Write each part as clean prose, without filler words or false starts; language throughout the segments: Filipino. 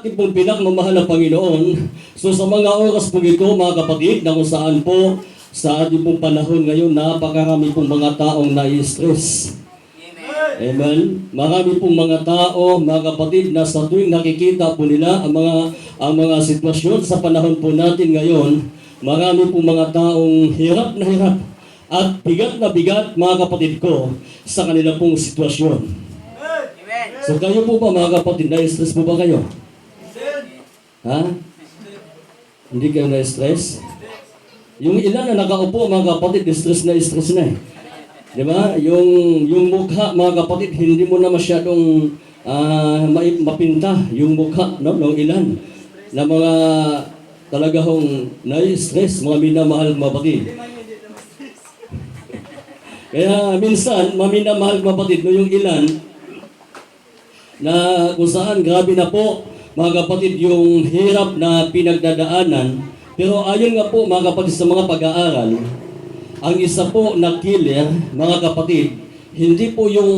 Ating pong pinakmamahal na Panginoon. So sa mga oras po ito, mga kapatid, na kung saan po sa ating pong panahon ngayon, napakarami pong mga taong nai-stress. Amen. Marami pong mga tao, mga kapatid, na sa tuwing nakikita po nila ang mga sitwasyon sa panahon po natin ngayon, marami pong mga taong hirap na hirap at bigat na bigat, mga kapatid ko, sa kanila pong sitwasyon. So kayo po ba, mga kapatid, na-stress po ba kayo? Ha? Hindi kayo na-stress? Yung ilan na nakaupo, mga kapatid, stress na eh. Di ba? Yung mukha, mga kapatid, hindi mo na masyadong mapinta yung mukha, no? Ng ilan na mga talaga hong na-stress, mga minamahal kapatid. Kaya minsan, maminamahal kapatid, no, yung ilan na kung saan grabe na po, mga kapatid, yung hirap na pinagdadaanan. Pero ayon nga po, mga kapatid, sa mga pag-aaral, ang isa po na killer, mga kapatid, hindi po yung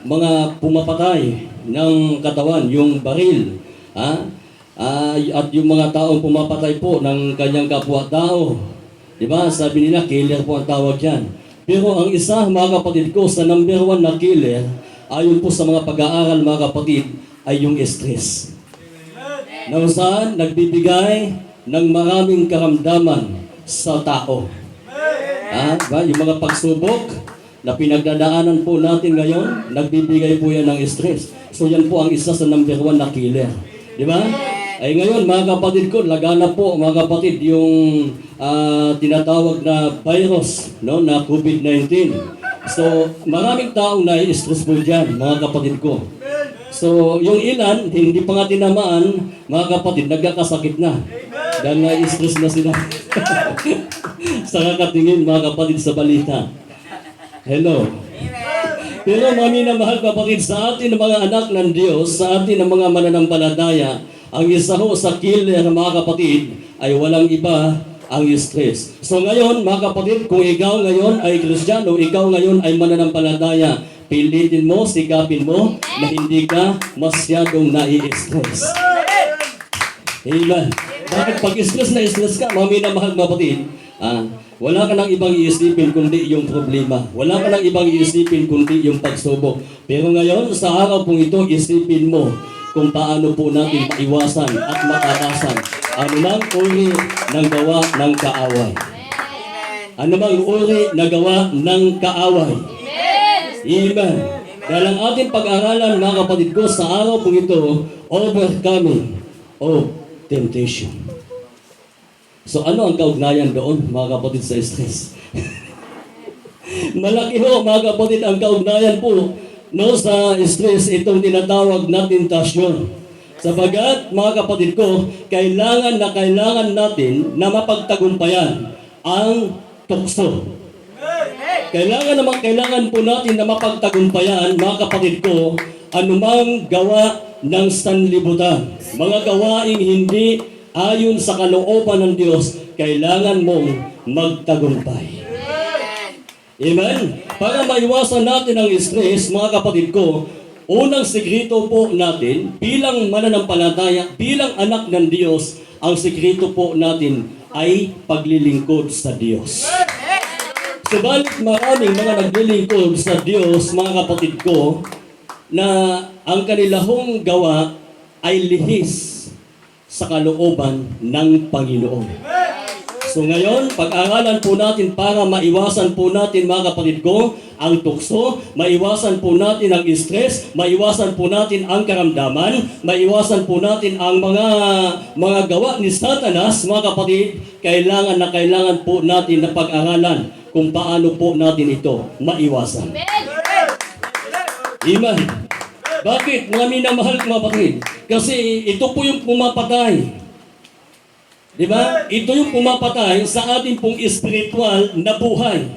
mga pumapatay ng katawan, yung baril, at yung mga taong pumapatay po ng kanyang kapwa-tao. Diba? Sabi nila, killer po ang tawag yan. Pero ang isa, mga kapatid ko, sa number 1 na killer, ayon po sa mga pag-aaral, mga kapatid, ay yung stress. Na saan nagbibigay ng maraming karamdaman sa tao. Yung mga pagsubok na pinagdadaanan po natin ngayon, nagbibigay po yan ng stress. So yan po ang isa sa number 1 na killer. Di ba? Ay ngayon, mga kapatid ko, lagana po, mga kapatid, yung tinatawag na virus, no, na COVID-19. So maraming taong na-stress po dyan, mga kapatid ko. So, yung ilan, hindi pa nga tinamaan, mga kapatid, nagkakasakit na. Dahil na-stress na sila. Sa kakatingin, mga kapatid, sa balita. Hello. Pero maminamahal kapatid, sa atin ng mga anak ng Diyos, sa atin ng mga mananampalataya, ang isa ho sa killer, mga kapatid, ay walang iba ang stress. So ngayon, mga kapatid, kung ikaw ngayon ay Kristiyano, ikaw ngayon ay mananampalataya, pilitin mo, sikapin mo na hindi ka masyadong nai-stress. Amen. Bakit pag stress na stress ka, maminamahal kapatid, wala ka nang ibang iisipin kundi yung problema. Wala ka nang ibang iisipin kundi yung pagsubok. Pero ngayon, sa araw pong ito, isipin mo kung paano po natin maiwasan at matakasan anumang uri ng gawa ng kaaway. Anumang uri na gawa ng kaaway. Amen. Dahil ang ating pag-aralan, mga kapatid ko, sa araw pong ito, overcoming of temptation. So ano ang kaugnayan doon, mga kapatid, sa stress? Malaki ho, mga kapatid, ang kaugnayan po, no, sa stress, itong tinatawag na tentasyon. Sapagat, mga kapatid ko, kailangan natin na mapagtagumpayan ang tukso. Kailangan po natin na mapagtagumpayan, mga kapatid ko, anumang gawa ng sanlibutan. Mga gawaing hindi ayon sa kalooban ng Diyos, kailangan mong magtagumpay. Amen? Para maiwasan natin ang stress, mga kapatid ko, unang sekreto po natin, bilang mananampalataya, bilang anak ng Diyos, ang sekreto po natin ay paglilingkod sa Diyos. Subalit maraming mga naglilingkod sa Diyos, mga kapatid ko, na ang kanilahong gawa ay lihis sa kalooban ng Panginoon. So ngayon, pag-aralan po natin para maiwasan po natin, mga kapatid ko, ang tukso, maiwasan po natin ang stress, maiwasan po natin ang karamdaman, maiwasan po natin ang mga gawa ni Satanas, mga kapatid, kailangan po natin na pag-aralan kung paano po natin ito maiwasan. Amen. Bakit? Mga minamahal mga kapatid. Kasi ito po yung pumapatay. Diba? Ito yung pumapatay sa ating pong spiritual na buhay.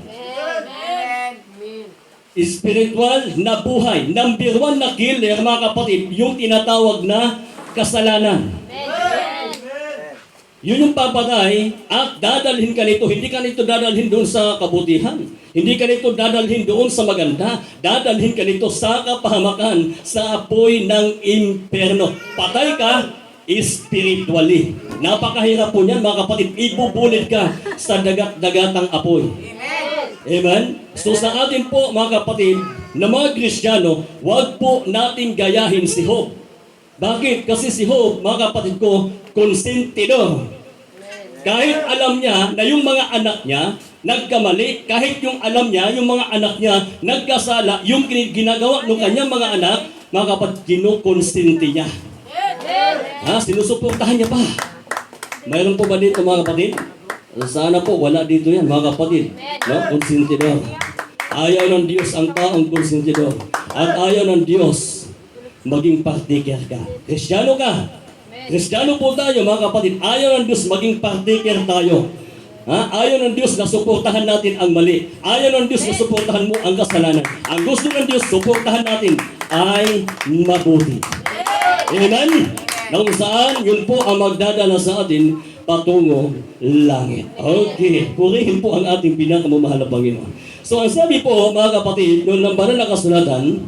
Spiritual na buhay. Number 1 na killer, mga kapatid, yung tinatawag na kasalanan. Yun yung papatay at dadalhin ka nito. Hindi ka nito dadalhin doon sa kabutihan. Hindi ka nito dadalhin doon sa maganda. Dadalhin ka nito sa kapahamakan, sa apoy ng imperno. Patay ka spiritually. Napakahirap po niyan, mga kapatid. Ibubulit ka sa dagat-dagatang apoy. Amen? So sa atin po, mga kapatid, na mga Kristiyano, huwag po natin gayahin si Job. Bakit? Kasi si Job, mga kapatid ko, konsentidor. Kahit alam niya na yung mga anak niya nagkamali, kahit yung alam niya, yung mga anak niya nagkasala, yung ginagawa ng kanyang mga anak, mga kapatid, kinukonsenti niya. Sinusuportahan niya pa. Mayroon po ba dito, mga kapatid? Sana po, wala dito yan, mga kapatid. No? Konsentidor. Ayaw ng Diyos ang taong konsentidor. At ayaw ng Diyos maging partiker ka. Kristiyano ka. Kristiyano po tayo, mga kapatid. Ayaw ng Diyos maging partiker tayo. Ayaw ng Diyos na suportahan natin ang mali. Ayaw ng Diyos na suportahan mo ang kasalanan. Ang gusto ng Diyos, suportahan natin ay mabuti. Amen? Nang saan, yun po ang magdadala sa atin patungo langit. Okay. Purihin po ang ating pinakamamahal na Panginoon. So, ang sabi po, mga kapatid, noong ng banal na kasulatan,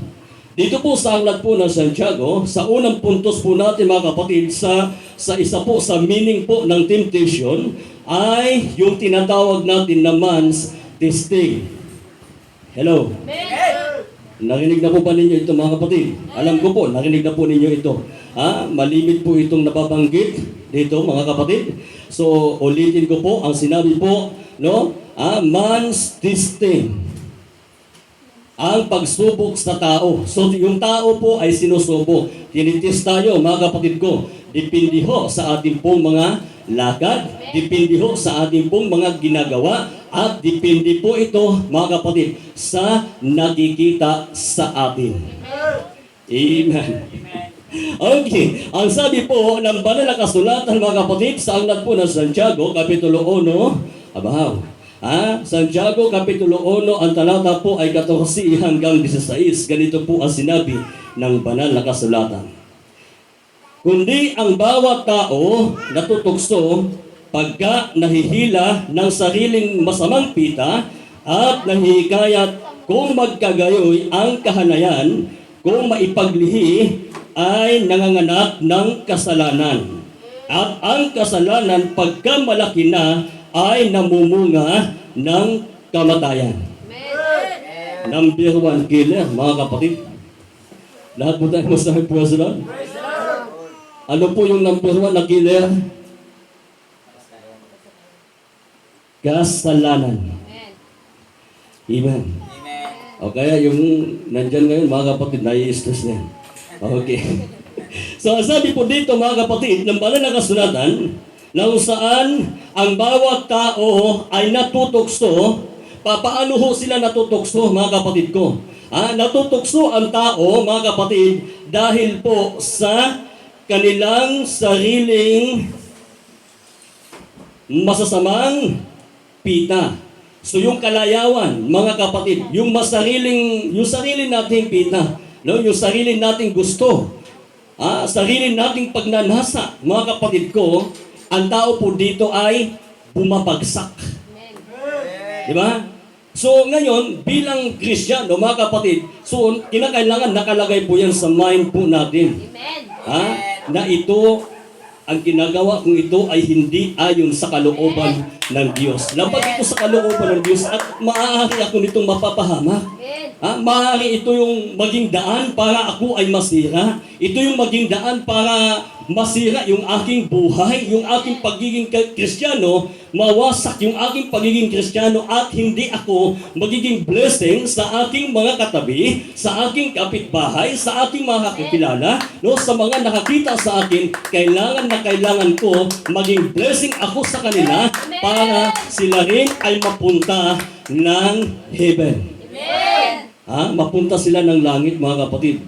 dito po sa aklat po ng Santiago, sa unang puntos po natin, mga kapatid, sa isa po sa meaning po ng temptation, ay yung tinatawag natin na man's testing. Hello? Narinig na po ba ninyo ito, mga kapatid? Alam ko po, narinig na po ninyo ito. Malimit po itong nababanggit dito, mga kapatid. So, ulitin ko po ang sinabi po, no? Man's testing. Ang pagsubok sa tao. So, yung tao po ay sinusubok. Tinitis tayo, mga kapatid ko. Depende ho sa ating pong mga lakad. Depende ho sa ating pong mga ginagawa. At depende po ito, mga kapatid, sa nakikita sa atin. Amen. Okay. Ang sabi po ng banal na kasulatan, mga kapatid, sa aklat po ng Santiago, Kapitulo 1, Santiago, Kapitulo 1, ang talata po ay 14 hanggang 16. Ganito po ang sinabi ng banal na kasulatan. Kundi ang bawat tao natutugso pagka nahihila ng sariling masamang pita at nahihikayat kung magkagayoy ang kahalayan, kung maipaglihi ay nanganganak ng kasalanan. At ang kasalanan pagka malaki na ay namumunga ng kamatayan. Number 1 killer, mga kapatid. Lahat mo tayo masabi po sa Lord. Ano po yung number 1 na killer? Kasalanan. Amen. O kaya yung nandyan ngayon, mga kapatid, nai-stress na yan. Okay. So, sabi po dito, mga kapatid, ng banal na kasulatan, na kung saan ang bawat tao ay natutokso. Paano ho sila natutokso, mga kapatid ko? Natutokso ang tao, mga kapatid, dahil po sa kanilang sariling masasamang pita. So yung kalayawan, mga kapatid, yung sarili nating pita, no? Yung sarili nating gusto, sarili nating pagnanasa, mga kapatid ko, ang tao po dito ay bumabagsak. Di ba? So ngayon, bilang Kristiyano, mga kapatid, so kinakailangan nakalagay po yan sa mind po natin. Na ito, ang ginagawa kong ito ay hindi ayon sa kalooban ng Diyos. Labag ito sa kalooban ng Diyos at maaari ako nitong mapapahamak. Maaari ito yung maging daan para ako ay masira. Ito yung maging daan para masira yung aking buhay, yung aking pagiging Kristiyano, mawasak yung aking pagiging Kristiyano at hindi ako magiging blessing sa aking mga katabi, sa aking kapitbahay, sa aking mga kakilala, no, sa mga nakakita sa akin. Kailangan ko maging blessing ako sa kanila para sila rin ay mapunta ng heaven. Mapunta sila ng langit, mga kapatid.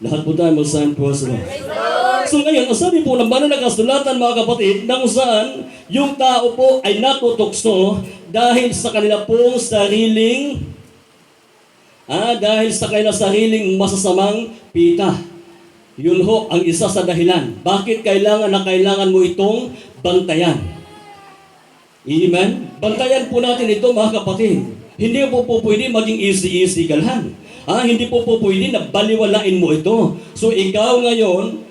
Lahat po tayo mag-sign po sa Lord. So ngayon, ang sabi po ng banal na kasulatan, mga kapatid, na kung saan yung tao po ay natutokso dahil sa kanila pong sariling masasamang pita. Yun ho ang isa sa dahilan. Bakit kailangan mo itong bantayan? Amen? Bantayan po natin ito, mga kapatid. Hindi po pwede maging easy-easy ka lang. Hindi po pwede na baliwalain mo ito. So ikaw ngayon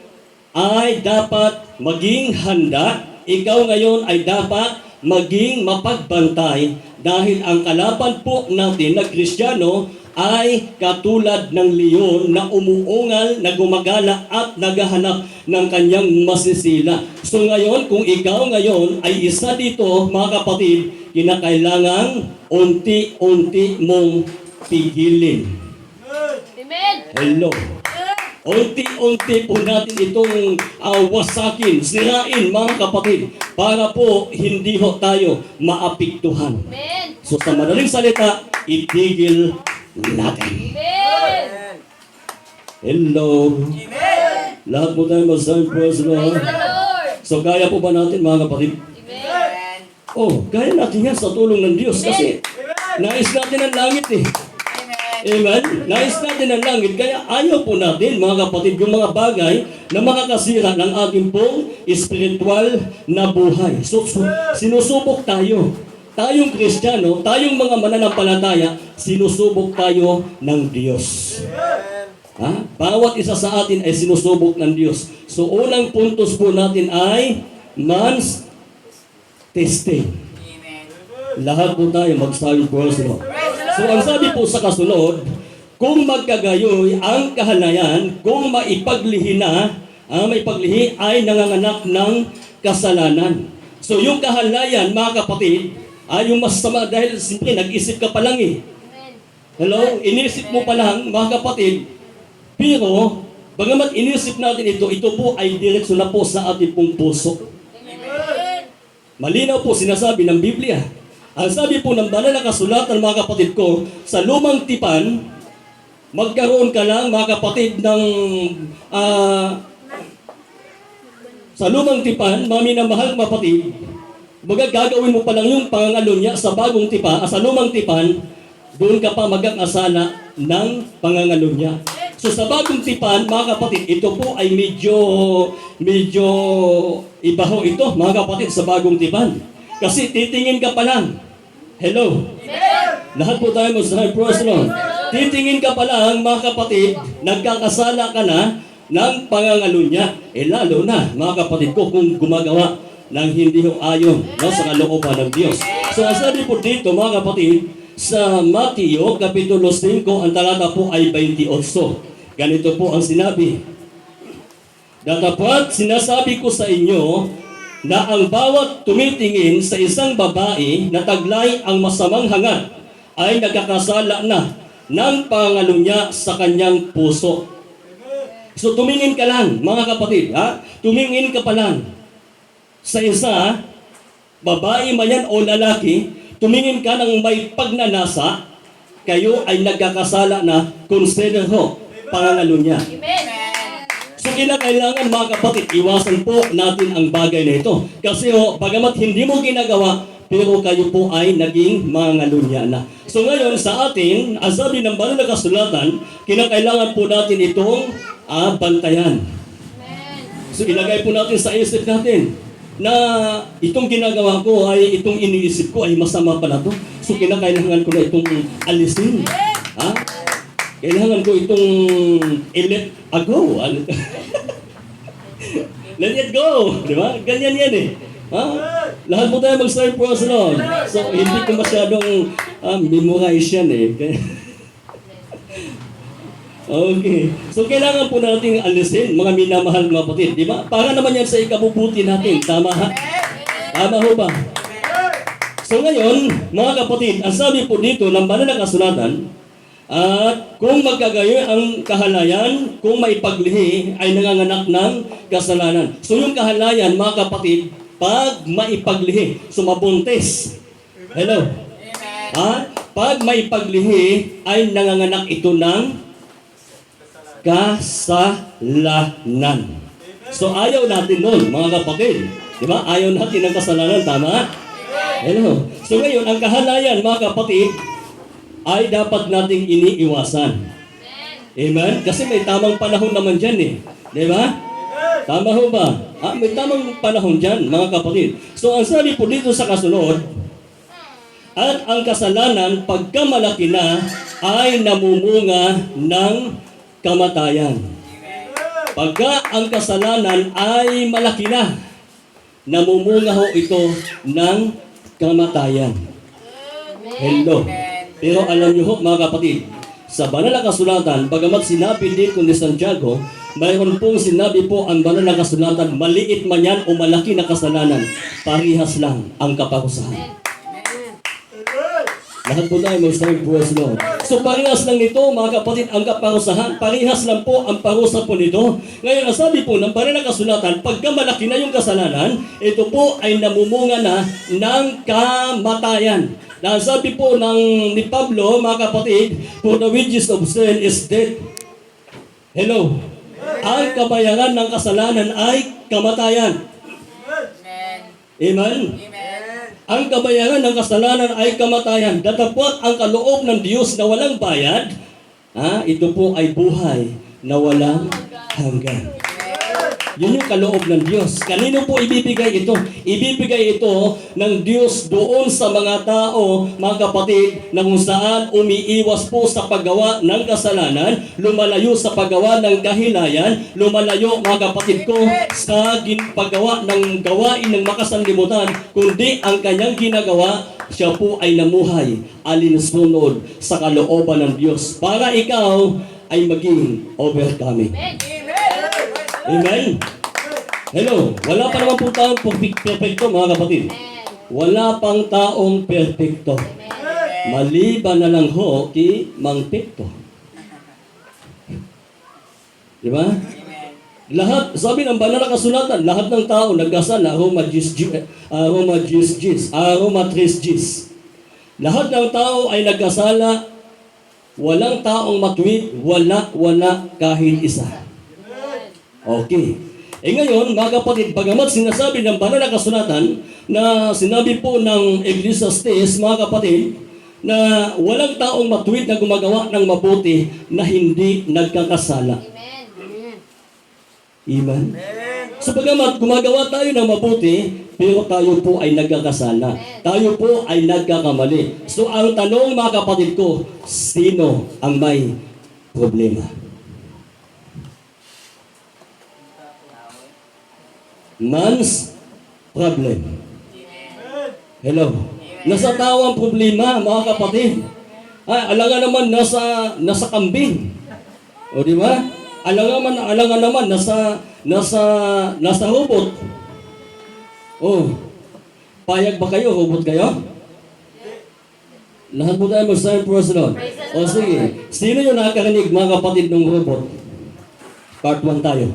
ay dapat maging handa. Ikaw ngayon ay dapat maging mapagbantay dahil ang kalaban po natin na Kristiyano ay katulad ng leon na umuungal, na gumagala at naghahanap ng kanyang masisila. So ngayon, kung ikaw ngayon ay isa dito, mga kapatid, kinakailangang unti-unti mong pigilin. Amen. Hello. Unti-unti po natin itong wasakin, sirain, mga kapatid, para po hindi ho tayo maapektuhan. Amen. So sa madaling salita, itigil natin. Amen. Hello. Amen. Lahat po tayo masabi, praise the Lord. Praise the Lord. So kaya po ba natin, mga kapatid? Amen. Oh, kaya natin yan sa tulong ng Diyos kasi nais natin ang langit eh. Amen? Nais natin ang langit, kaya ayaw po natin, mga kapatid, yung mga bagay na makakasira ng ating pong spiritual na buhay. So sinusubok tayo. Tayong Kristiyano, tayong mga mananampalataya, sinusubok tayo ng Diyos. Bawat isa sa atin ay sinusubok ng Diyos. So unang puntos po natin ay man's testing. Lahat po tayo magsabi po sa Lord. So ang sabi po sa kasunod, kung magkagayoy ang kahalayan, kung maipaglihi na, ang maipaglihi ay nanganganak ng kasalanan. So yung kahalayan, mga kapatid, ay yung masama dahil simple nag-isip ka pa lang eh. Hello? Inisip mo pa lang, mga kapatid. Pero, bagamat inisip natin ito po ay direksyon na po sa ating pong puso. Malinaw po sinasabi ng Biblia. Ang sabi po ng banal na kasulatan, mga kapatid ko, sa lumang tipan, magkaroon ka lang, mga kapatid, ng sa lumang tipan, maminamahal kapatid, gagawin mo pa lang yung pangangalo niya sa bagong tipan, sa lumang tipan, doon ka pa mag-asala ng pangangalo niya. So sa bagong tipan, mga kapatid, ito po ay medyo iba ho ito, mga kapatid, sa bagong tipan. Kasi titingin ka pa lang. Hello? Lahat po tayo magsasabi, praise the Lord. Titingin ka pa lang, mga kapatid, nagkakasala ka na ng pangangalo niya. Lalo na, mga kapatid ko, kung gumagawa ng hindi ho ayon sa kalooban ng Diyos. So ang sabi po dito, mga kapatid, sa Mateo, Kapitulo 5, ang talata po ay 28. Ganito po ang sinabi. Datapwat sinasabi ko sa inyo na ang bawat tumitingin sa isang babae na taglay ang masamang hangad ay nagkakasala na ng pangalo niya sa kanyang puso. So tumingin ka lang, mga kapatid, tumingin ka pa lang sa isa, babae man yan o lalaki, tumingin ka ng may pagnanasa, kayo ay nagkakasala na, consider ho, pangangalo niya. Amen. So kinakailangan, mga kapatid, iwasan po natin ang bagay na ito. Kasi bagamat hindi mo ginagawa, pero kayo po ay naging mangangalo niya na. So ngayon sa atin, ang sabi ng banal na kasulatan, kinakailangan po natin itong bantayan. So ilagay po natin sa isip natin na itong ginagawa ko ay itong iniisip ko ay masama pala to. So kinakailangan ko na itong alisin. Kailangan ko itong let go. Let it go. Di ba? Ganyan yan eh. Lahat po tayo mag-start po sa Lord. So hindi ko masyadong memorize yan eh. Okay. So, kailangan po nating alisin, mga minamahal mga kapatid. Di ba? Para naman yan sa ikabubuti natin. Tama ha? Tama ho ba? So, ngayon, mga kapatid, ang sabi po dito ng banal na kasulatan, at kung magkagayon ang kahalayan, kung maipaglihi, ay nanganganak ng kasalanan. So, yung kahalayan, mga kapatid, pag maipaglihi, so mabuntis. Hello? Pag maipaglihi, ay nanganganak ito ng kasalanan. So ayaw natin nun, mga kapatid. Di ba? Ayaw natin ng kasalanan, tama? Hello. So ngayon, ang kahalayan, mga kapatid, ay dapat nating iniiwasan. Amen? Kasi may tamang panahon naman dyan eh. Di ba? Tama ho ba? May tamang panahon dyan, mga kapatid. So, ang sabi po dito sa kasunod, at ang kasalanan, pagkamalaki na, ay namumunga ng kamatayan. Pagka ang kasalanan ay malaki na, namumunga ho ito ng kamatayan. Hello. Pero alam niyo ho, mga kapatid, sa banal na kasulatan, bagamat sinabi dito ni Santiago, mayroon pong sinabi po ang banal na kasulatan, maliit man yan o malaki na kasalanan, parihas lang ang kaparusahan. Lahat po tayo mag-start praise Lord. So parehas lang nito, mga kapatid, ang kaparusahan. Parehas lang po ang parusa po nito. Ngayon, ang sabi po ng banal na kasulatan, pagka malaki na yung kasalanan, ito po ay namumunga na ng kamatayan. Na ang sabi po ni Pablo, mga kapatid, for the wages of sin is death. Hello. Ang kabayaran ng kasalanan ay kamatayan. Amen? Ang kabayaran ng kasalanan ay kamatayan. Datapwat ang kaloob ng Diyos na walang bayad, ito po ay buhay na walang hanggan. Yun yung kaloob ng Diyos. Kanino po ibibigay ito? Ibibigay ito ng Diyos doon sa mga tao, mga kapatid, na kung saan umiiwas po sa paggawa ng kasalanan, lumalayo sa paggawa ng kahilayan, lumalayo, mga kapatid ko, sa paggawa ng gawain ng makasanlibutan, kundi ang kanyang ginagawa, siya po ay namuhay alinsunod sa kalooban ng Diyos para ikaw ay maging overcoming. Amen? Hello, wala pa naman pong taong perfecto, mga kapatid. Wala pang taong perfecto. Maliban na lang ho ki Mang Pekto. Di ba? Lahat, sabi ng banal na kasulatan, lahat ng tao nagkasala, aroma tris gis. Lahat ng tao ay nagkasala, walang taong matuwid, wala kahit isa. Okay. Ngayon, mga kapatid, bagamat sinasabi ng banal na kasulatan na sinabi po ng Ecclesiastes, mga kapatid, na walang taong matuwid na gumagawa ng mabuti na hindi nagkakasala. Amen? So bagamat gumagawa tayo ng mabuti, pero tayo po ay nagkakasala. Tayo po ay nagkakamali. So ang tanong, mga kapatid ko, sino ang may problema? Man's problem. Hello. Nasa tao ang problema, mga kapatid. Alangan naman nasa kambing. O di ba? Alangan naman nasa robot. Oh. Payag ba kayo? Robot kayo? Lahat po tayo mag-sign for us, Lord. O sige. Sino yung nakakarinig, mga kapatid, ng robot? Part 1 tayo.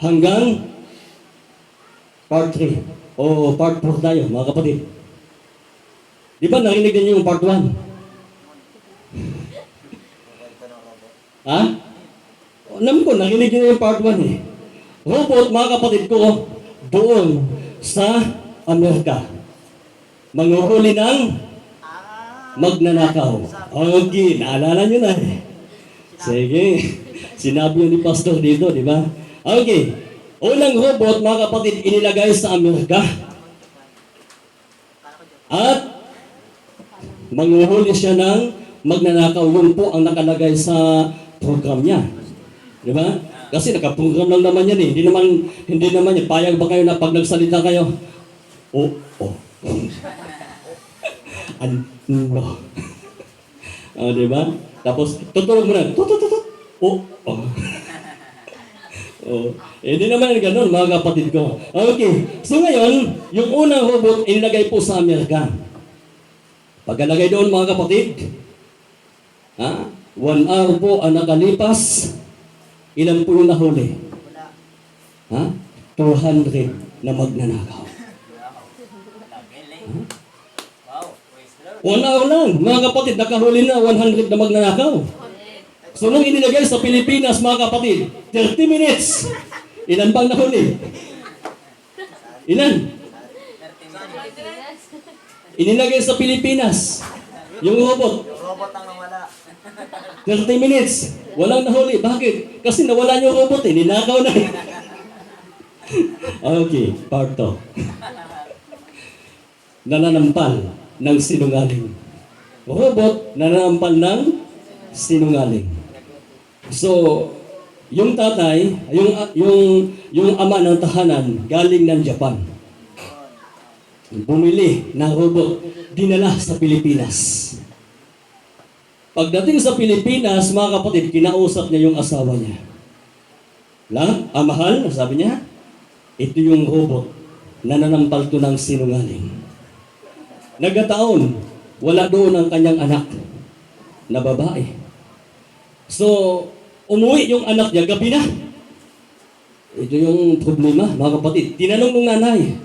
Hanggang Part 3. O Part 4 tayo, mga kapatid. Di ba narinig din yung Part 1? Ha? Alam ko, narinig din yung Part 1 eh. Robot, mga kapatid ko, doon sa Amerika. Manguhuli ng magnanakaw. Okay, naalala nyo na eh. Sige. Sinabi yun ni Pastor dito, di ba? Okay. Unang robot, mga kapatid, inilagay sa Amerika. At manguhuli siya ng magnanakaw. Yun po ang nakalagay sa program niya. Di ba? Kasi nakaprogram lang naman yan eh. Hindi naman yan. Payag ba kayo na pag nagsalita kayo? Oh. Ano? Di ba? Tapos, tutulog mo na. Oh. Hindi naman gano'n, mga kapatid ko. Okay. So ngayon, yung unang robot inilagay po sa Amerika. Pagkalagay doon, mga kapatid, 1 hour po ang nakalipas, ilan po yung nahuli? 200 na magnanakaw. 1 hour lang, mga kapatid, nakahuli na 100 na magnanakaw. So nung inilagay sa Pilipinas, mga kapatid, 30 minutes. Ilan bang nahuli? Ilan? Inilagay sa Pilipinas. Yung robot. Robot ang nawala. 30 minutes. Walang nahuli. Bakit? Kasi nawala yung robot eh. Ninakaw na. Okay, part 2. Nananampal ng sinungaling. Robot, nananampal ng sinungaling. So, yung tatay, yung ama ng tahanan, galing ng Japan. Bumili ng robot, dinala sa Pilipinas. Pagdating sa Pilipinas, mga kapatid, kinausap niya yung asawa niya. Mahal, sabi niya, ito yung robot, nananampal to ng sinungaling. Nagkataon, wala doon ang kanyang anak na babae. So, umuwi yung anak niya, gabi na. Ito yung problema, mga kapatid. Tinanong ng nanay,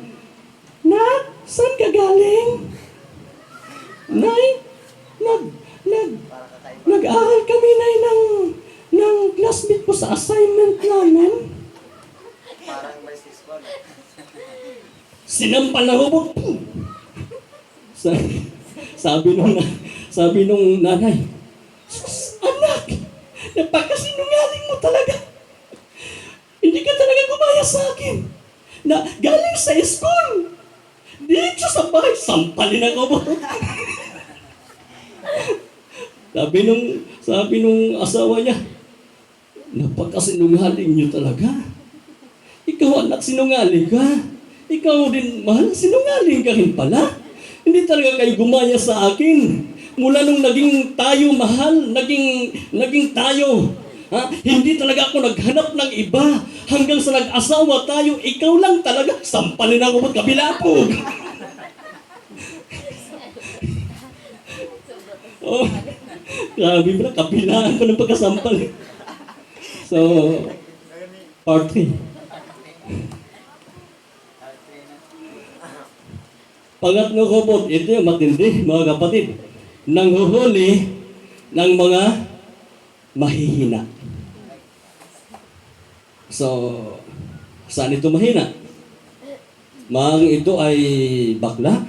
Nak, saan ka galing? Nay, nag-aaral kami, Nay, ng classmate ko sa assignment namin. Sinampal na robot. Sabi nung nanay, Anak, napakasinungaling mo talaga. Hindi ka talaga gumaya sa akin. Na galing sa school. Dito sa bahay, sampalin ako mo. sabi nung asawa niya, napakasinungaling niyo talaga. Ikaw anak, sinungaling ka. Ikaw din, mahal, sinungaling ka rin pala. Hindi talaga kayo gumaya sa akin. Mula nung naging tayo, mahal, naging tayo. Ha? Hindi talaga ako naghanap ng iba. Hanggang sa nag-asawa tayo, ikaw lang talaga. Sampalin ako at kabila po. Oh, grabe ba? Kabilaan ko ng pagkasampal. So, part 3. Pangatlong robot, ito yung matindi, mga kapatid. Nanghuhuli ng mga mahihina. So, saan ito mahina? Maaaring ito ay bakla.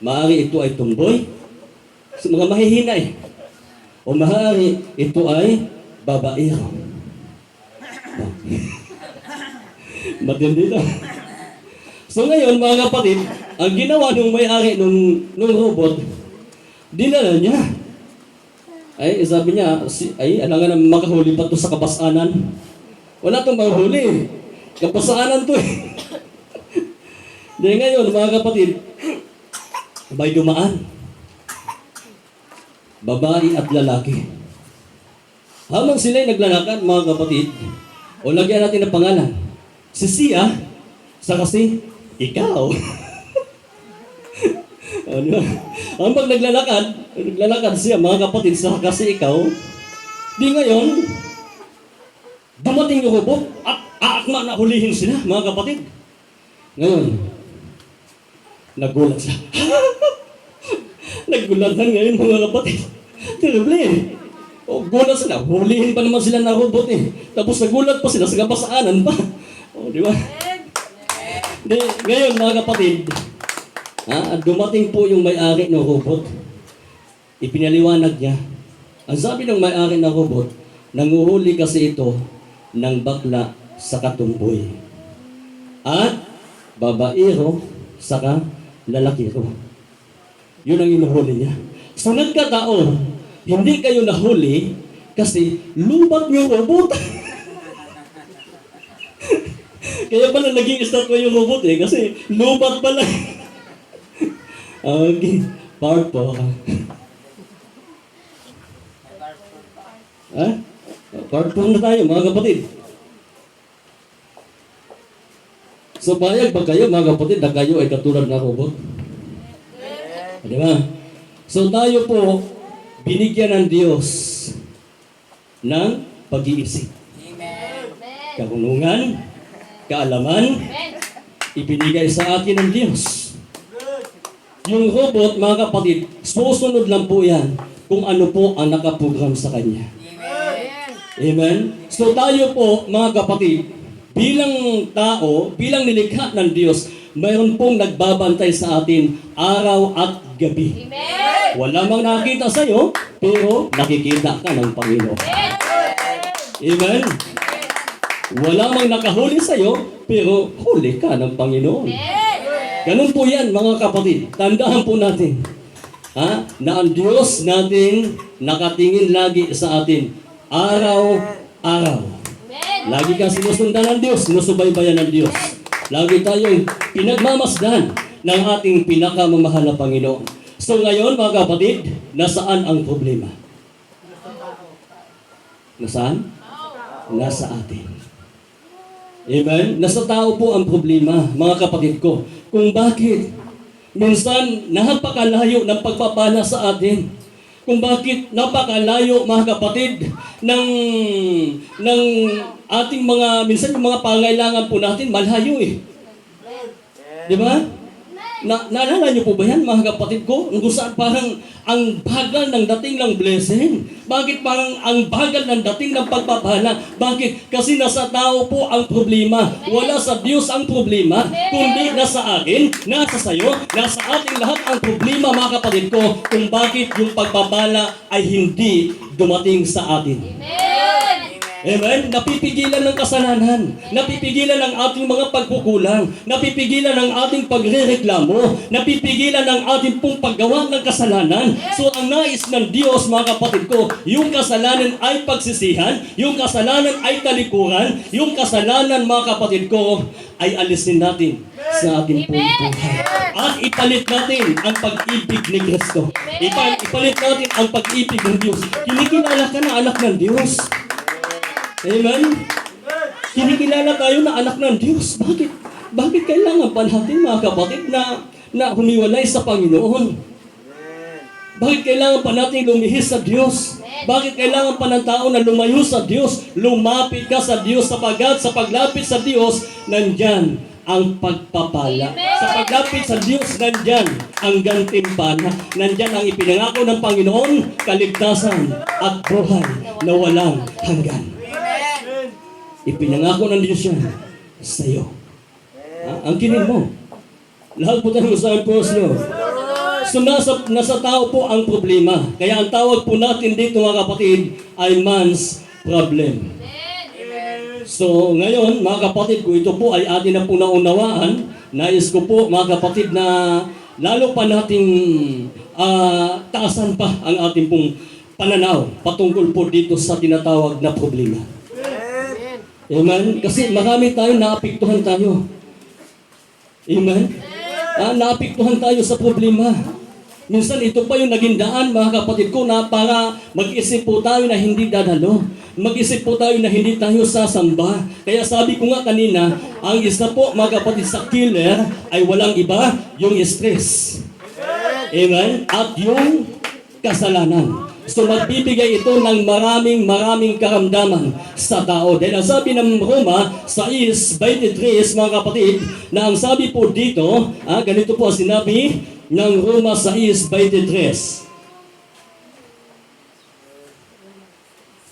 Maaaring ito ay tumboy. So, mga mahihina eh. O maaari ito ay babaero. Matindi ito. So ngayon, mga kapatid, ang ginawa nung may-ari nung robot, dinala niya. Ay, sabi niya, alangan na makahuli pa to sa kabasanan. Wala itong mahuli. Kabasanan to eh. Dahil ngayon, mga kapatid, may dumaan. Babae at lalaki. Habang sila'y naglalakad, mga kapatid, o lagyan natin ng pangalan, si Sia, sa kasi, ikaw. O, di ba? Habang naglalakad siya, mga kapatid, sa kasi ikaw, di ngayon, dumating yung robot at aakma na hulihin sila, mga kapatid. Ngayon, nagulat siya. Nagulatan ngayon, mga kapatid. Terrible eh. O, gulat sila. Hulihin pa naman sila na robot eh. Tapos nagulat pa sila sa kapasaanan pa. O, di ba? Ngayon, mga kapatid, dumating po yung may-ari ng robot. Ipinaliwanag niya. Ang sabi ng may-ari ng robot, nanguhuli kasi ito ng bakla sa katumboy. At babaero saka lalakiro. Yun ang inuhuli niya. So nagkataon, hindi kayo nahuli kasi lubat yung robot. Kaya pala naging estatwa yung robot eh, kasi lubat pala. Okay, part 4. Ha? Part 4 na tayo, mga kapatid. So, bayag ba kayo, mga kapatid, na kayo ay katulad na robot? Di ba? So, tayo po, binigyan ng Diyos ng pag-iisip. Karunungan, kaalaman, ibinigay sa atin ng Diyos. Yung robot, mga kapatid, susunod lang po yan kung ano po ang nakaprogram sa kanya. Amen? So tayo po, mga kapatid, bilang tao, bilang nilikha ng Diyos, mayroon pong nagbabantay sa atin araw at gabi. Amen! Wala mang nakita sa'yo, pero nakikita ka ng Panginoon. Amen? Wala mang nakahuli sa'yo, pero huli ka ng Panginoon. Ganun po yan, mga kapatid. Tandaan po natin na ang Diyos natin nakatingin lagi sa atin. Araw-araw. Lagi kang sinusundan ng Diyos, sinusubaybayan ng Diyos. Lagi tayong pinagmamasdan ng ating pinakamamahal na Panginoon. So ngayon, mga kapatid, nasaan ang problema? Nasaan? Nasa atin. Amen? Nasa tao po ang problema, mga kapatid ko. Kung bakit minsan napakalayo ng pagpapala sa atin. Kung bakit napakalayo, mga kapatid, ng ating mga, minsan yung mga pangailangan po natin, malayo eh. Di ba? Naalala niyo po ba yan, mga kapatid ko? Kung saan parang ang bagal ng dating ng blessing. Bakit parang ang bagal ng dating ng pagpapala? Bakit? Kasi nasa tao po ang problema. Wala sa Diyos ang problema, kundi nasa akin, nasa sayo, nasa ating lahat ang problema, mga kapatid ko, kung bakit yung pagpapala ay hindi dumating sa atin. Amen? Napipigilan ng kasalanan. Napipigilan ng ating mga pagkukulang. Napipigilan ng ating pagrereklamo. Napipigilan ng ating pong paggawa ng kasalanan. So, ang nais ng Diyos, mga kapatid ko, yung kasalanan ay pagsisihan, yung kasalanan ay talikuran, yung kasalanan, mga kapatid ko, ay alisin natin sa ating pong buhay. At ipalit natin ang pag-ibig ni Kristo. Ipalit natin ang pag-ibig ng Diyos. Kinikilala ka na anak ng Diyos. Amen? Kinikilala tayo na anak ng Diyos. Bakit? Bakit kailangan pa natin, mga kapatid, na humiwalay sa Panginoon? Bakit kailangan pa natin lumihis sa Diyos? Bakit kailangan pa ng tao na lumayo sa Diyos? Lumapit ka sa Diyos sapagkat sa paglapit sa Diyos, nandyan ang pagpapala. Sa paglapit sa Diyos, nandyan ang gantimpala. Nandyan ang ipinangako ng Panginoon, kaligtasan at buhay na walang hanggan. Ipinangako ng Diyos yan sa iyo. Ang kinin mo. Lahat po tayo sa personal. So nasa tao po ang problema. Kaya ang tawag po natin dito, mga kapatid, ay man's problem. So ngayon, mga kapatid, kung ito po ay atin na po naunawaan, nais ko po, mga kapatid, na lalo pa nating taasan pa ang ating pong pananaw patungkol po dito sa tinatawag na problema. Amen? Kasi marami tayo, naapektuhan tayo. Amen? Naapektuhan tayo sa problema. Minsan ito pa yung naging daan, mga kapatid ko, na para mag-isip po tayo na hindi dadalo. Mag-isip po tayo na hindi tayo sasamba. Kaya sabi ko nga kanina, ang isa po, mga kapatid, sa killer ay walang iba, yung stress. Amen? At yung kasalanan. So magbibigay ito ng maraming karamdaman sa tao. Dahil ang sabi ng Roma 6:23, mga kapatid, na ang sabi po dito, ganito po ang sinabi ng Roma 6:23.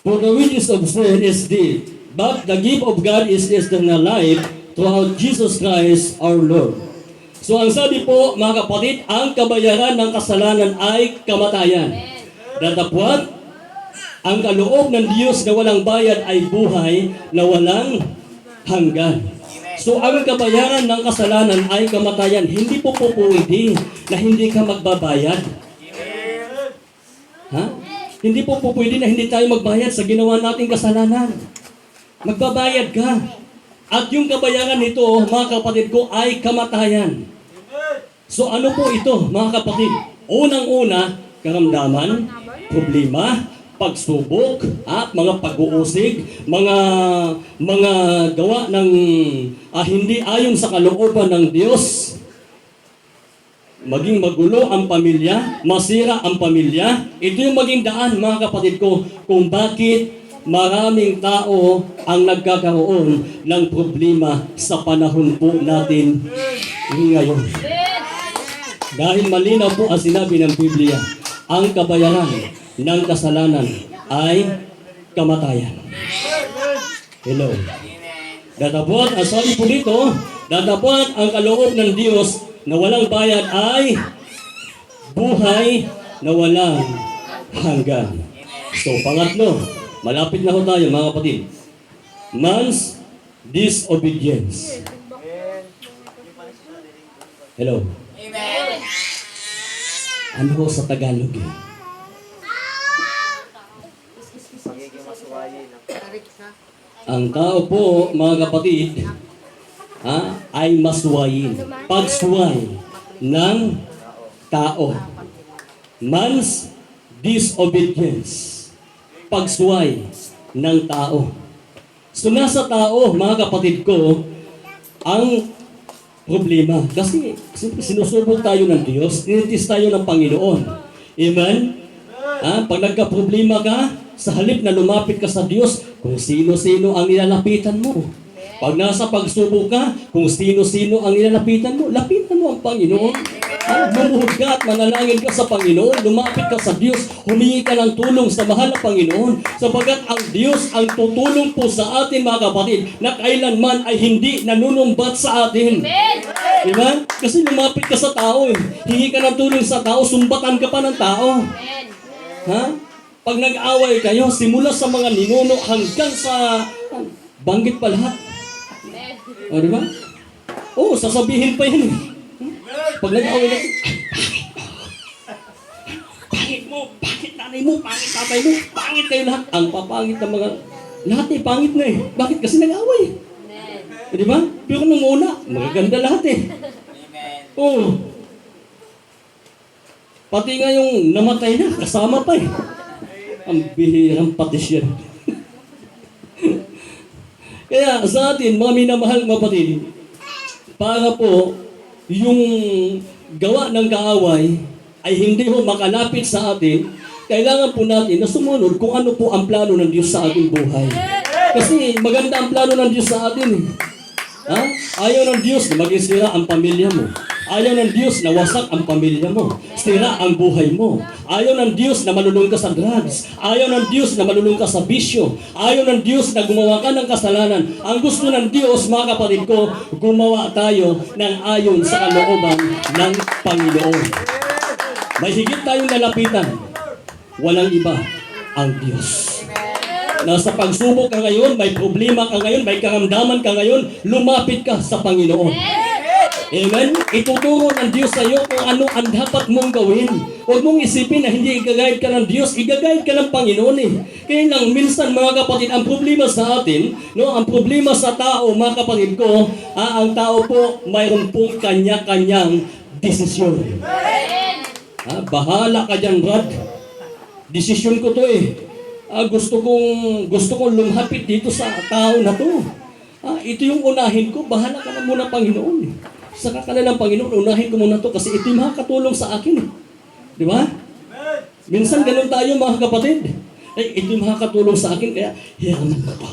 For the wages of sin is death, but the gift of God is eternal life through Jesus Christ our Lord. So ang sabi po, mga kapatid, ang kabayaran ng kasalanan ay kamatayan. Datapwat, ang kaloob ng Diyos na walang bayad ay buhay na walang hanggan. So ang kabayaran ng kasalanan ay kamatayan. Hindi po pwede na hindi ka magbabayad. Hindi po pwede na hindi tayo magbayad sa ginawa nating kasalanan. Magbabayad ka. At yung kabayaran nito, mga kapatid ko, ay kamatayan. So ano po ito, mga kapatid? Unang-una, karamdaman, problema, pagsubok, at mga pag-uusig, mga gawa ng hindi ayon sa kalooban ng Diyos. Maging magulo ang pamilya, masira ang pamilya. Ito yung maging daan, mga kapatid ko, kung bakit maraming tao ang nagkakaroon ng problema sa panahon po natin ngayon. Dahil malinaw po ang sinabi ng Biblia, ang kabayaran ng kasalanan ay kamatayan. Hello. Datapwat, ang sabi po dito, datapwat ang kaloob ng Diyos na walang bayad ay buhay na walang hanggan. So, pangatlo, malapit na ho tayo mga kapatid. Man's disobedience. Hello. Amen. Ano ho sa Tagalog eh? Ang tao po, mga kapatid, ay maswayin. Pagsuway ng tao. Man's disobedience. Pagsuway ng tao. So nasa tao, mga kapatid ko, ang problema. Kasi sinusubok tayo ng Diyos, tinitis tayo ng Panginoon. Amen? Pag nagka-problema ka, sa halip na lumapit ka sa Diyos, kung sino-sino ang nilalapitan mo. Pag nasa pagsubok ka, kung sino-sino ang nilalapitan mo, lapitan mo ang Panginoon. Bumuhod ka at manalangin ka sa Panginoon, lumapit ka sa Diyos, humingi ka ng tulong sa mahal na Panginoon, sapagat ang Diyos ang tutulong po sa atin mga kapatid, na kailanman ay hindi nanunumbat sa atin. Amen. Diba? Kasi lumapit ka sa tao, hingi ka ng tulong sa tao, sumbatan ka pa ng tao. Amen. Ha? Pag nag-away kayo, simula sa mga ninuno hanggang sa banggit pa lahat. Amen. O, di ba? Oo, sasabihin pa yan. Pag nag-away na, pangit mo, pangit nanay mo, pangit tatay mo, pangit kayo lahat. Ang papangit ng mga, lahat eh, pangit na eh. Bakit? Kasi nag-away. Amen. O, di ba? Pero nung una, magaganda lahat eh. Oo. Pati nga yung namatay na, kasama pa eh. Ang bihirang patis yan. Kaya sa atin, mga minamahal mga kapatid, para po yung gawa ng kaaway ay hindi ho makalapit sa atin, kailangan po natin na sumunod kung ano po ang plano ng Diyos sa ating buhay. Kasi maganda ang plano ng Diyos sa atin. Ayaw ng Diyos na maging sira ang pamilya mo. Ayaw ng Diyos na wasak ang pamilya mo. Sira ang buhay mo. Ayaw ng Diyos na malulung ka sa drugs. Ayaw ng Diyos na malulung ka sa bisyo. Ayaw ng Diyos na gumawa ka ng kasalanan. Ang gusto ng Diyos, mga kapatid ko, gumawa tayo ng ayon sa kalooban ng Panginoon. May higit tayong nalapitan. Walang iba, ang Diyos. Nasa pagsubok ka ngayon, may problema ka ngayon, may karamdaman ka ngayon, lumapit ka sa Panginoon. Amen? Ituturo ng Diyos sa iyo kung ano ang dapat mong gawin. Huwag mong isipin na hindi i-guide ka ng Diyos, i-guide ka ng Panginoon eh. Kaya lang, minsan mga kapatid, ang problema sa atin, ang problema sa tao, mga kapatid ko, ang tao po, mayroon pong kanya-kanyang desisyon. Bahala ka dyan, Brad. Desisyon ko to eh. Gusto kong lumapit dito sa tao na to. Ito yung unahin ko, bahala ka na muna Panginoon. Sa kakala ng Panginoon, unahin ko muna to kasi ito yung makakatulong sa akin. Di ba? Minsan ganun tayo mga kapatid. Ito yung makakatulong sa akin, kaya hiraman ko to.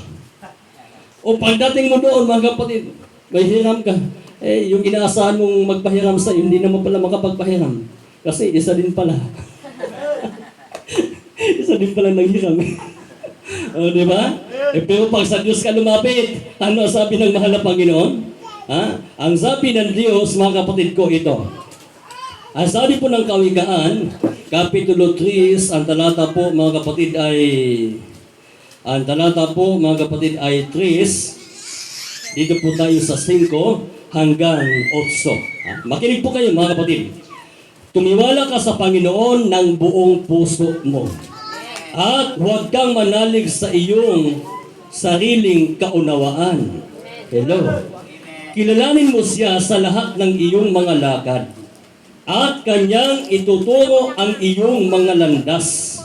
O pagdating mo doon mga kapatid, may hiram ka. Yung inaasahan mong magpahiram sa hindi naman pala makapagpahiram. Kasi isa din pala. Isa din pala nanghiram. O, di ba? Pero pag sa Diyos ka lumapit, ano sabi ng mahal na Panginoon? Ang sabi ng Diyos, mga kapatid ko, ito. Ang sabi po ng Kawikaan, Kapitulo 3, ang talata po, mga kapatid, ay 3. Dito po tayo sa 5 hanggang 8. Makinig po kayo, mga kapatid. Tumiwala ka sa Panginoon ng buong puso mo. At huwag kang manalig sa iyong sariling kaunawaan. Hello. Kilalanin mo siya sa lahat ng iyong mga lakad. At kanyang ituturo ang iyong mga landas.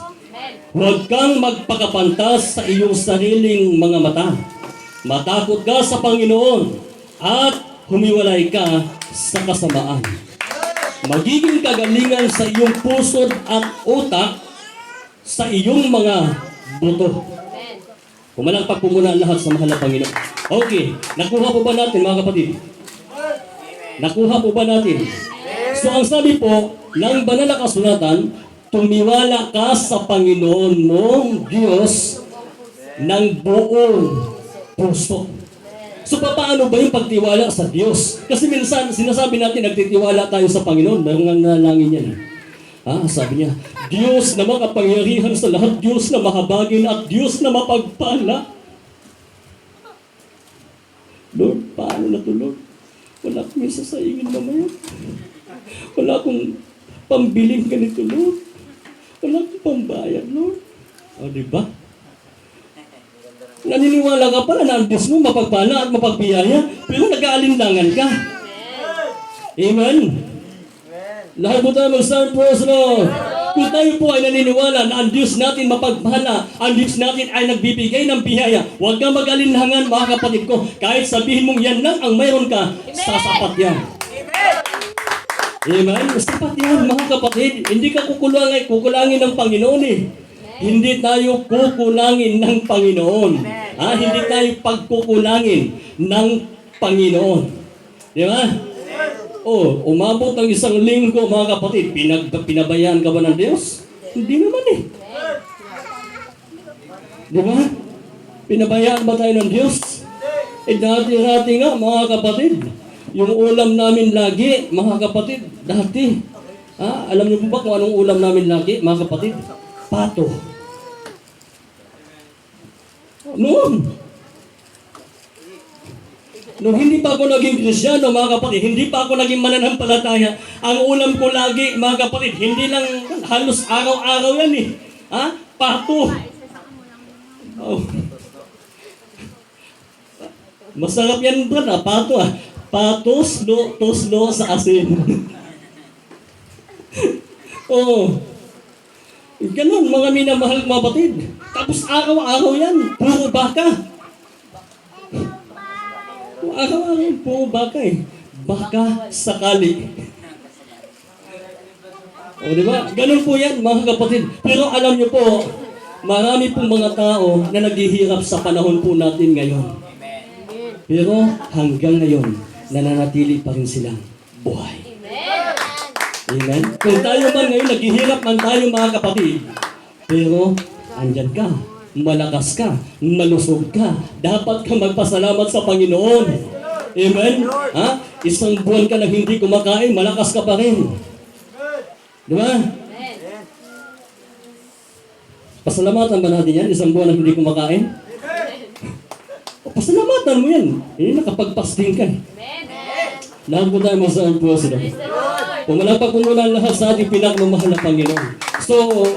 Huwag kang magpakapantas sa iyong sariling mga mata. Matakot ka sa Panginoon at humiwalay ka sa kasamaan. Magiging kagalingan sa iyong puso at utak sa iyong mga buto. Kumalangpak po muna ang lahat sa mahal na Panginoon. Okay, nakuha po ba natin mga kapatid? Nakuha po ba natin? So ang sabi po ng banal na kasulatan, tumiwala ka sa Panginoon mong Diyos ng buong puso. So paano ba yung pagtiwala sa Diyos? Kasi minsan sinasabi natin nagtitiwala tayo sa Panginoon, mayroong nanalangin yan. Sabi niya, Diyos na makapangyarihan sa lahat, Diyos na mahabagin at Diyos na mapagpala. Lord, paano na to, Lord? Wala akong isasaingin mamaya. Wala akong pambiling ganito, Lord. Wala akong pambayad, Lord. Di ba? Naniniwala ka pala na ang Diyos mo mapagpala at mapagbiyaya, pero nag-aalinlangan ka. Amen? Lahat po tayo mag-start praise Lord. Kung tayo po ay naniniwala na ang Diyos natin mapagpala, ang Diyos natin ay nagbibigay ng biyaya, huwag kang mag-alinlangan, mga kapatid ko. Kahit sabihin mong yan lang ang mayroon ka, sasapat yan. Amen? Sapat yan, mga kapatid. Hindi ka kukulangin ng Panginoon eh. Hindi tayo kukulangin ng Panginoon. Hindi tayo pagkukulangin ng Panginoon. Di ba? Umabot ng isang linggo, mga kapatid, pinabayaan ka ba ng Diyos? Hindi naman eh. Di ba? Pinabayaan ba tayo ng Diyos? Dati-rati nga, mga kapatid, yung ulam namin lagi, mga kapatid, dati. Alam niyo po ba kung anong ulam namin lagi, mga kapatid? Pato. Nung hindi pa ako naging Kristiyano, mga kapatid, hindi pa ako naging mananampalataya, ang ulam ko lagi, mga kapatid, hindi lang halos araw-araw yan eh. Pato. Masarap yan ba na? Pato Pato, toslo sa asin. Ganon, mga minamahal mga kapatid. Tapos araw-araw yan, puro baka. Araw-araw, puro baka eh. Baka sakali. Diba? Ganon po yan, mga kapatid. Pero alam niyo po, marami pong mga tao na naghihirap sa panahon po natin ngayon. Pero hanggang ngayon, nananatili pa rin silang buhay. Amen? Kung tayo man ngayon, naghihirap man tayo, mga kapatid, pero andyan ka, malakas ka, malusog ka, dapat ka magpasalamat sa Panginoon. Amen? Isang buwan ka na hindi kumakain, malakas ka pa rin. Di ba? Pasalamatan ba natin yan? Isang buwan na hindi kumakain? Pasalamatan mo yan. Nakapagpasting ka. Lahat po tayo masaan po sila. Pumalapag po muna lahat sa ating pinakmamahal na Panginoon. So,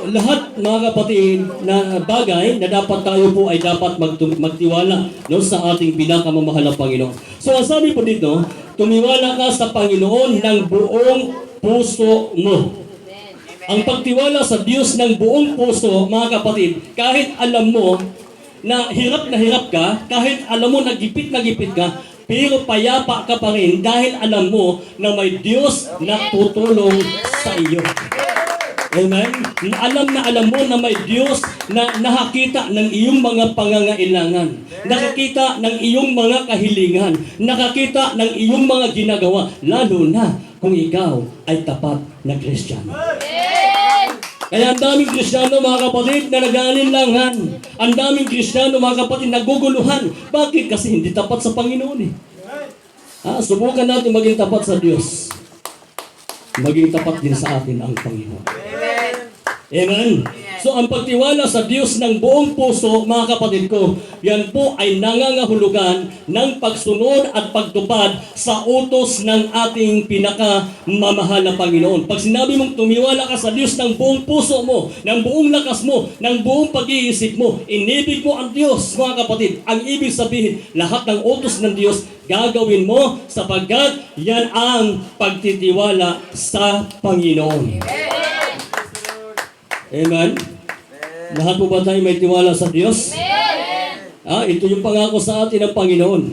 lahat mga kapatid na bagay na dapat tayo po ay dapat magtiwala sa ating pinakamamahal na Panginoon. So, ang sabi po dito, tumiwala ka sa Panginoon ng buong puso mo. Ang pagtiwala sa Diyos ng buong puso, mga kapatid, kahit alam mo na hirap ka, kahit alam mo na gipit ka, pero payapa ka pa rin dahil alam mo na may Diyos na tutulong sa iyo. Amen? Alam mo na may Diyos na nakakita ng iyong mga pangangailangan, nakakita ng iyong mga kahilingan, nakakita ng iyong mga ginagawa, lalo na kung ikaw ay tapat na Kristiyano. Kaya ang daming Kristiyano, mga kapatid, na nag-aalinlangan. Ang daming Kristiyano, mga kapatid, naguguluhan. Bakit? Kasi hindi tapat sa Panginoon eh. Subukan natin maging tapat sa Diyos. Maging tapat din sa atin ang Panginoon. Amen? So ang pagtiwala sa Diyos ng buong puso, mga kapatid ko, yan po ay nangangahulugan ng pagsunod at pagtupad sa utos ng ating pinakamamahal na Panginoon. Pag sinabi mong tumiwala ka sa Diyos ng buong puso mo, ng buong lakas mo, ng buong pag-iisip mo, inibig mo ang Diyos, mga kapatid. Ang ibig sabihin, lahat ng utos ng Diyos, gagawin mo sapagkat yan ang pagtitiwala sa Panginoon. Amen? Lahat po ba tayo may tiwala sa Diyos? Ito yung pangako sa atin ng Panginoon.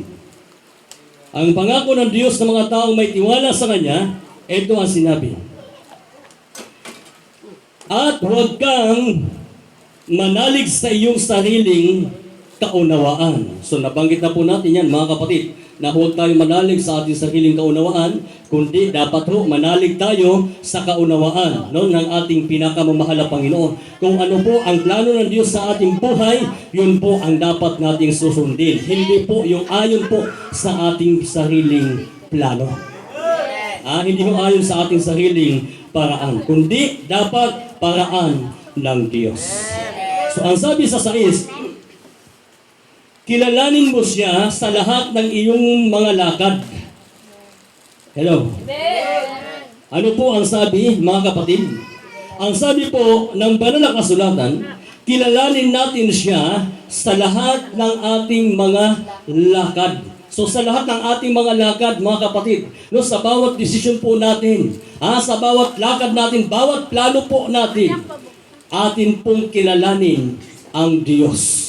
Ang pangako ng Diyos ng mga taong may tiwala sa Kanya, ito ang sinabi. At huwag kang manalig sa iyong sariling kaunawaan. So nabanggit na po natin yan, mga kapatid, na huwag tayo manalig sa ating sariling kaunawaan, kundi dapat ho manalig tayo sa kaunawaan ng ating pinakamamahal na Panginoon. Kung ano po ang plano ng Diyos sa ating buhay, yun po ang dapat nating susundin. Hindi po yung ayon po sa ating sariling plano. Hindi mo ayon sa ating sariling paraan, kundi dapat paraan ng Diyos. So ang sabi sa 6, kilalanin mo siya sa lahat ng iyong mga lakad. Hello? Amen. Ano po ang sabi, mga kapatid? Ang sabi po ng banal na kasulatan, kilalanin natin siya sa lahat ng ating mga lakad. So sa lahat ng ating mga lakad, mga kapatid, no, sa bawat desisyon po natin, sa bawat lakad natin, bawat plano po natin, atin pong kilalanin ang Diyos.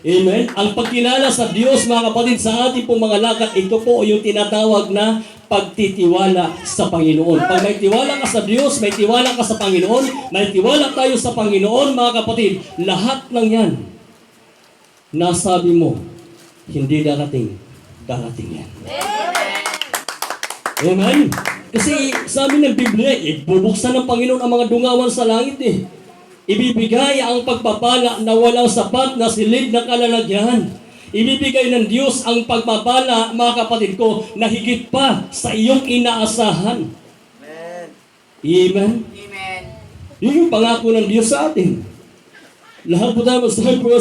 Amen? Ang pagkilala sa Diyos, mga kapatid, sa ating pong mga lakad, ito po yung tinatawag na pagtitiwala sa Panginoon. Pag may tiwala ka sa Diyos, may tiwala ka sa Panginoon, may tiwala tayo sa Panginoon, mga kapatid, lahat ng yan, nasabi mo, hindi darating, darating yan. Amen? Kasi sabi ng Biblia, bubuksan ng Panginoon ang mga dungawan sa langit eh. Ibibigay ang pagpapala na walang sapat na silid na kalalagyan. Ibibigay ng Diyos ang pagpapala, mga kapatid ko, na higit pa sa iyong inaasahan. Amen? Amen. Yun yung pangako ng Diyos sa atin. Lahat po tayo masasabi po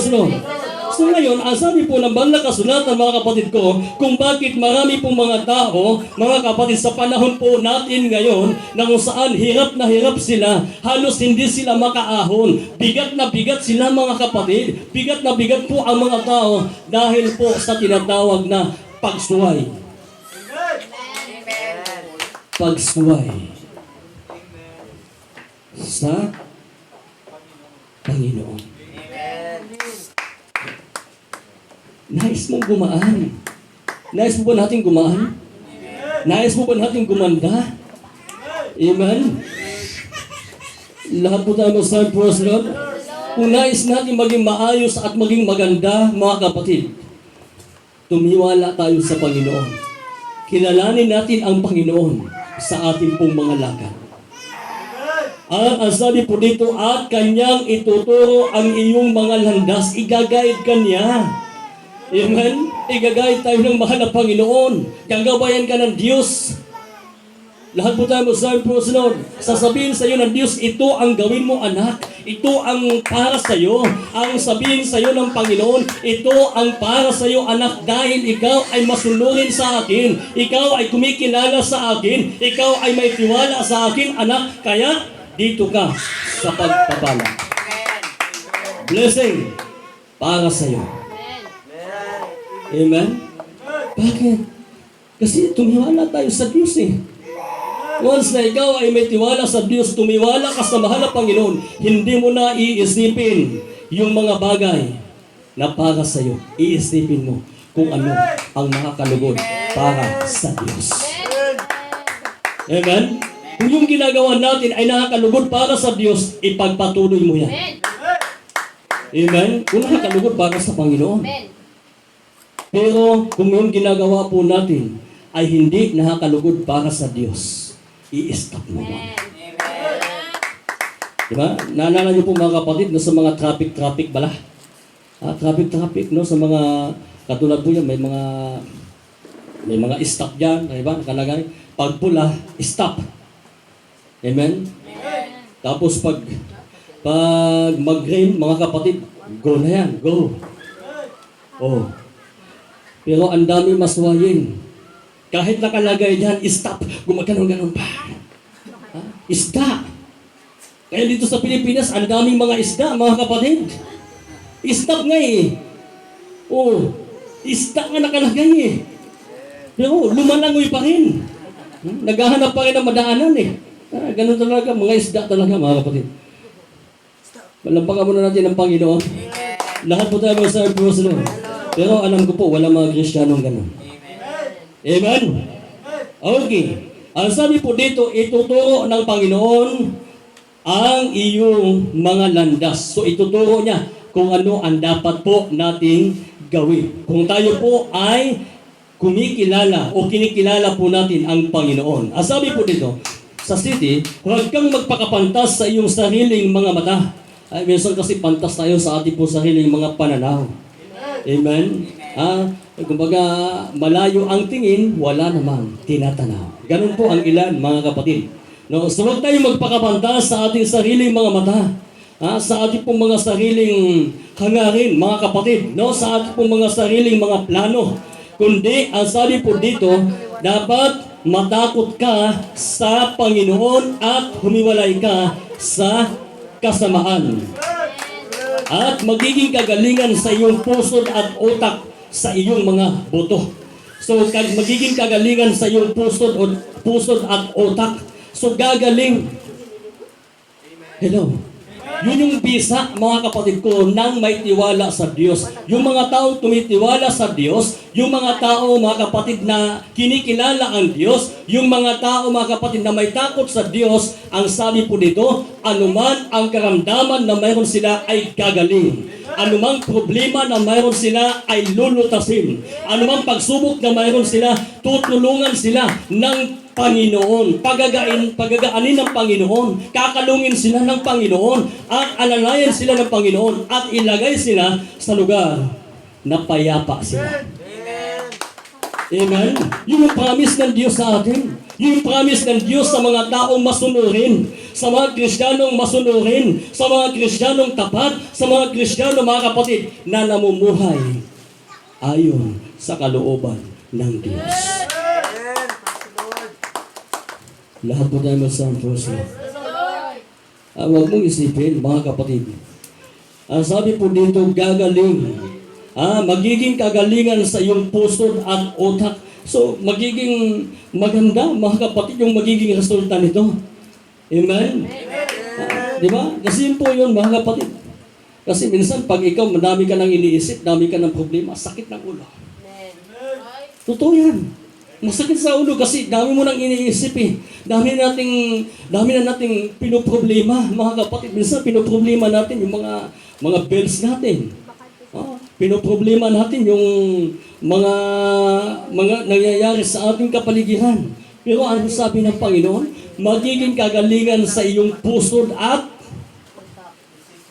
So ngayon, ang sabi po ng banal na kasulatan, mga kapatid ko, kung bakit marami pong mga tao, mga kapatid, sa panahon po natin ngayon, na kung saan hirap na hirap sila, halos hindi sila makaahon. Bigat na bigat sila, mga kapatid. Bigat na bigat po ang mga tao dahil po sa tinatawag na pagsuway. Pagsuway sa Panginoon. Nais mong gumaan. Nais mo ba natin gumaan? Nais mo ba natin gumanda? Amen? Lahat po tayo magsabi, praise the Lord. Kung nais natin maging maayos at maging maganda, mga kapatid, tumiwala tayo sa Panginoon. Kilalanin natin ang Panginoon sa ating pong mga lakad. At ang sabi po dito, at kanyang ituturo ang iyong mga landas, igagayad kanya. Amen? Igagayad tayo ng mahal na Panginoon. Gagabayan ka ng Diyos. Lahat po tayo magsabi po, Lord, sasabihin sa iyo ng Diyos, ito ang gawin mo, anak. Ito ang para sa iyo. Ang sabihin sa iyo ng Panginoon, ito ang para sa iyo, anak, dahil ikaw ay masunurin sa akin. Ikaw ay kumikilala sa akin. Ikaw ay may tiwala sa akin, anak. Kaya, dito ka sa pagpapala. Blessing para sa iyo. Amen? Bakit? Kasi tumiwala tayo sa Diyos eh. Once na ikaw ay may tiwala sa Diyos, tumiwala ka sa mahal na Panginoon, hindi mo na iisipin yung mga bagay na para sa iyo. Iisipin mo kung ano ang nakakalugod para sa Diyos. Amen? Kung yung ginagawa natin ay nakakalugod para sa Diyos, ipagpatuloy mo yan. Amen? Kung nakakalugod para sa Panginoon. Pero kung yung ginagawa po natin ay hindi nakakalugod para sa Diyos, i-stop mo muna. Diba? Naalala niyo po, mga kapatid, no, sa mga traffic bala. Traffic, no, sa mga, katulad po yan, may mga stop dyan, diba? Nakalagay. Pag pula, stop. Amen? Tapos pag mag-green, mga kapatid, go na yan, go. Oh. Pero ang dami maswayin. Kahit nakalagay dyan, stop. Gumagano'n pa. Isda. Kaya dito sa Pilipinas, ang daming mga isda, mga kapatid. Stop nga eh. Oh, isda nga nakalagay eh. Pero lumalangoy pa rin. Naghahanap pa rin ng madaanan eh. Ganun talaga, mga isda talaga, mga kapatid. Malampakan muna natin ang Panginoon. Lahat po tayo magsabi po sa Lord. Pero alam ko po, wala mga Kristiyanong ganun. Amen? Okay. Ang sabi po dito, ituturo ng Panginoon ang iyong mga landas. So ituturo niya kung ano ang dapat po nating gawin. Kung tayo po ay kumikilala o kinikilala po natin ang Panginoon. Ang sabi po dito, sa city, huwag kang magpakapantas sa iyong sariling mga mata. Ay, minsan kasi pantas tayo sa ating po sariling mga pananaw. Amen? Kumbaga, malayo ang tingin, wala namang tinatanaw. Ganun po ang ilan, mga kapatid. No, so huwag tayong magpakabanta sa ating sariling mga mata. Sa ating pong mga sariling hangarin, mga kapatid, no? Sa ating pong mga sariling mga plano. Kundi, ang sabi po dito, dapat matakot ka sa Panginoon at humiwalay ka sa kasamaan. At magiging kagalingan sa iyong puso at utak sa iyong mga buto. So, magiging kagalingan sa iyong puso at utak. So, gagaling. Hello. Yun yung bisa, mga kapatid ko, nang may tiwala sa Diyos. Yung mga tao tumitiwala sa Diyos, yung mga tao, mga kapatid, na kinikilala ang Diyos, yung mga tao, mga kapatid, na may takot sa Diyos, ang sabi po dito, anuman ang karamdaman na mayroon sila ay gagaling. Anumang problema na mayroon sila ay lulutasin. Anumang pagsubok na mayroon sila, tutulungan sila ng Panginoon, pagagaanin ng Panginoon, kakalungin sila ng Panginoon, at alalayan sila ng Panginoon, at ilagay sila sa lugar na payapa sila. Amen? Yung promise ng Diyos sa atin, yung promise ng Diyos sa mga taong masunurin, sa mga Kristiyanong masunurin, sa mga Kristiyanong tapat, sa mga Kristiyanong, mga kapatid, na namumuhay ayon sa kalooban ng Diyos. Lahat po tayo magsama po siya. Huwag mong isipin, mga kapatid. Ang sabi po dito, gagaling. Magiging kagalingan sa iyong puso at utak. So, magiging maganda, mga kapatid, yung magiging resulta nito. Amen? Di ba? Kasi yun po yun, mga kapatid. Kasi minsan, pag ikaw, madami ka nang iniisip, dami ka ng problema, sakit ng ulo. Totoo yan. Masakit sa ulo kasi dami mo nang iniisip eh. Dami na nating pinoproblema, mga kapatid. Minsan pinoproblema natin yung mga bills natin. Pinoproblema natin yung mga nangyayari sa ating kapaligiran. Pero ano sabi ng Panginoon? Magiging kagalingan sa iyong puso at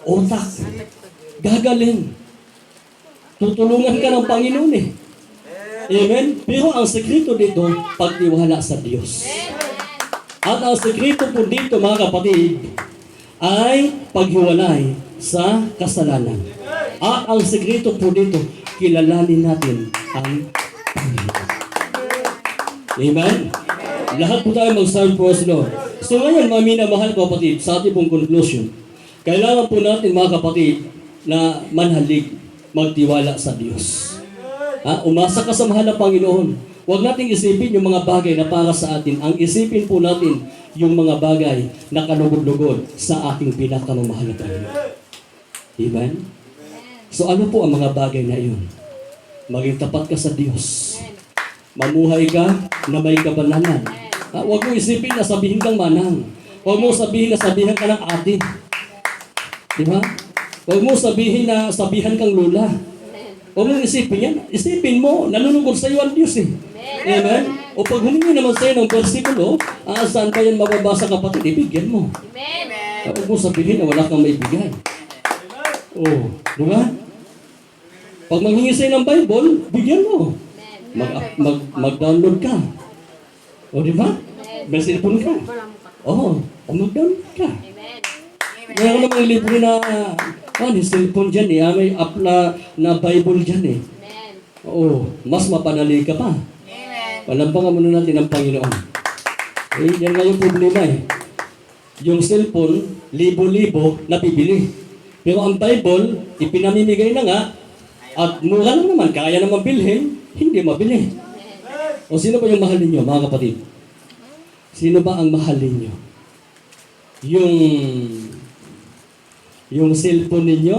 utak. Gagaling. Tutulungan ka ng Panginoon eh. Amen? Pero ang sekreto dito, pagtiwala sa Diyos. At ang sekreto po dito, mga kapatid, ay paghiwalay sa kasalanan. At ang sekreto po dito, kilalanin natin ang Panginoon. Amen? Lahat po tayo mag-serve for us, Lord. So ngayon, mga minamahal kapatid, sa ating pong conclusion, kailangan po natin, mga kapatid, na manhalig, magtiwala sa Diyos. Umasa ka sa mahal na Panginoon. Huwag nating isipin yung mga bagay na para sa atin. Ang isipin po natin yung mga bagay na kalugod-lugod sa ating pinakamamahal na Panginoon. Amen? So ano po ang mga bagay na iyon? Maging tapat ka sa Diyos. Mamuhay ka na may kabanalan. Huwag mo isipin na sabihin kang manang. Huwag mo sabihin na sabihan ka ng ate. Diba? Huwag mo sabihin na sabihan kang lula. Huwag mong isipin yan. Isipin mo, nalulungkot sa iyo ang Diyos eh. Amen? O pag humingi naman sa iyo ng versikulo, saan pa yan mababasa kapatid, ibigyan mo. Huwag mo sabihin na wala kang maibigay. Di ba? Pag manghingi sa iyo ng Bible, bigyan mo. Mag-download ka. Di ba? May cellphone ka. Mag-download ka. Meron namang libre na cellphone dyan eh. May app na Bible dyan eh. Mas mapanali ka pa. Palampangan muna natin ang Panginoon. Yan nga yung problema eh. Yung cellphone, libo-libo napibili. Pero ang Bible, ipinamimigay na nga, at mura lang naman, kaya naman bilhin, hindi mabili. O sino ba yung mahal ninyo, mga kapatid? Sino ba ang mahal ninyo? Yung cellphone ninyo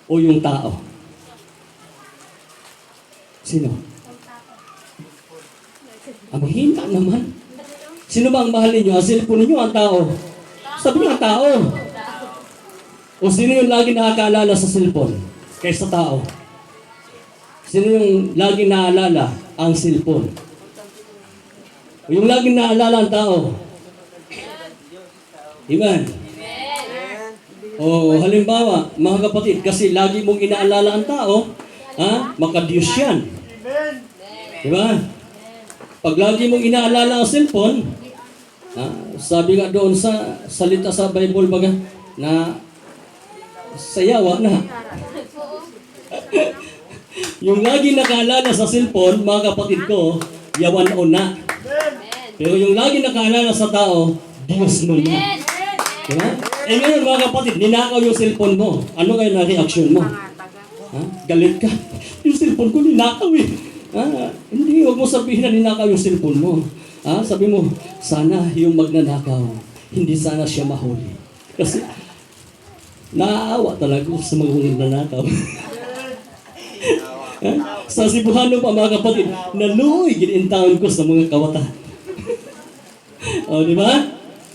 o yung tao? Sino? Ang hinta naman. Sino ba ang mahal ninyo? Ang cellphone ninyo, ang tao? Sabi niyo ang tao. O sino yung lagi nakakaalala sa cellphone kaysa tao? Sino yung lagi naaalala? Ang cellphone. O yung lagi naaalala ang tao? Amen. Halimbawa, mga kapatid, kasi lagi mong inaalala ang tao, maka-Diyos yan. Diba? Pag lagi mong inaalala ang cellphone, Sabi nga doon sa salita sa Bible baga na sayawa na. Yung lagi nakaalala sa cellphone, mga kapatid ko, yawan o na. Amen. Pero yung lagi nakaalala sa tao, Diyos mo na. Amen. Diba? Eh ngayon mga kapatid, ninakaw yung cellphone mo. Ano kayo na reaksyon mo? Galit ka. Yung cellphone ko ninakaw eh. Hindi, huwag mo sabihin na ninakaw yung cellphone mo. Sabi mo, sana yung magnanakaw, hindi sana siya mahuli. Kasi naaawa talaga ako sa mga magnanakaw. Sa Cebuano pa mga kapatid, naluoy ginintaon ko sa mga kawata. Di ba?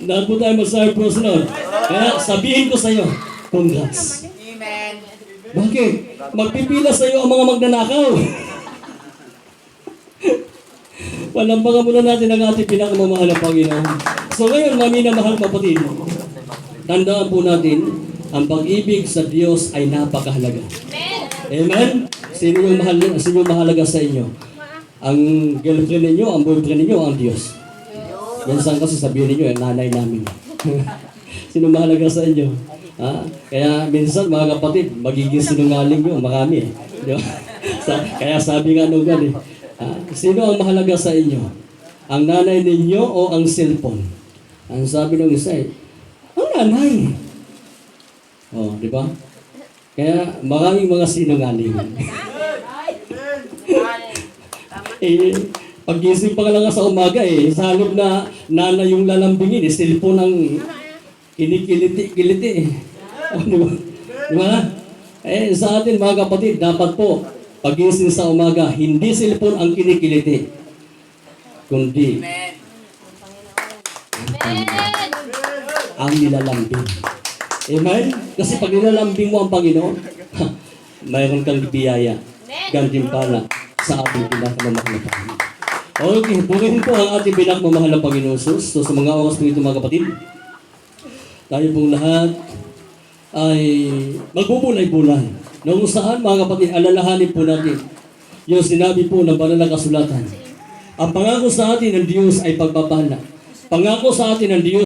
Dahil po tayo mag-Cyprus noon. Kaya sabihin ko sa iyo, congrats. Amen. Bakit? Magpipila sa iyo ang mga magnanakaw. Palampagan muna natin ang ating pinakamamahal na Panginoon. So ngayon, maminamahal kapatid, tandaan po natin, ang pag-ibig sa Diyos ay napakahalaga. Amen? Sino yung mahalaga sa inyo? Ang girlfriend ninyo, ang boyfriend ninyo, ang Diyos. Minsan kasi sabihin ninyo, nanay namin. Sino mahalaga sa inyo? Kaya minsan mga kapatid, magiging sinungaling nyo, marami. Di ba? Kaya sabi nga nung gan sino ang mahalaga sa inyo? Ang nanay ninyo o ang cellphone? Ang sabi nung isa ang nanay. Di ba? Kaya maraming mga sinungaling. Pag-gising pa lang sa umaga sa halip na nanay yung lalambingin, cellphone ang kinikiliti-kiliti di ba? Di ba? Sa atin mga kapatid, dapat po, pag-gising sa umaga, hindi cellphone ang kinikiliti, kundi ang nilalambing. Amen? Kasi pag nilalambing mo ang Panginoon, mayroon kang biyaya, gantimpala sa ating pinakamamahal na Panginoon. Okay, purihin po ang ating pinakamamahal na Panginoon Jesus. So sa mga oras po ito mga kapatid, tayo pong lahat ay magbubulay-bulay. Nung saan mga kapatid, alalahanin po natin yung sinabi po ng banal na kasulatan. Ang pangako sa atin ng Diyos ay pagpapala. Pangako sa atin ng Diyos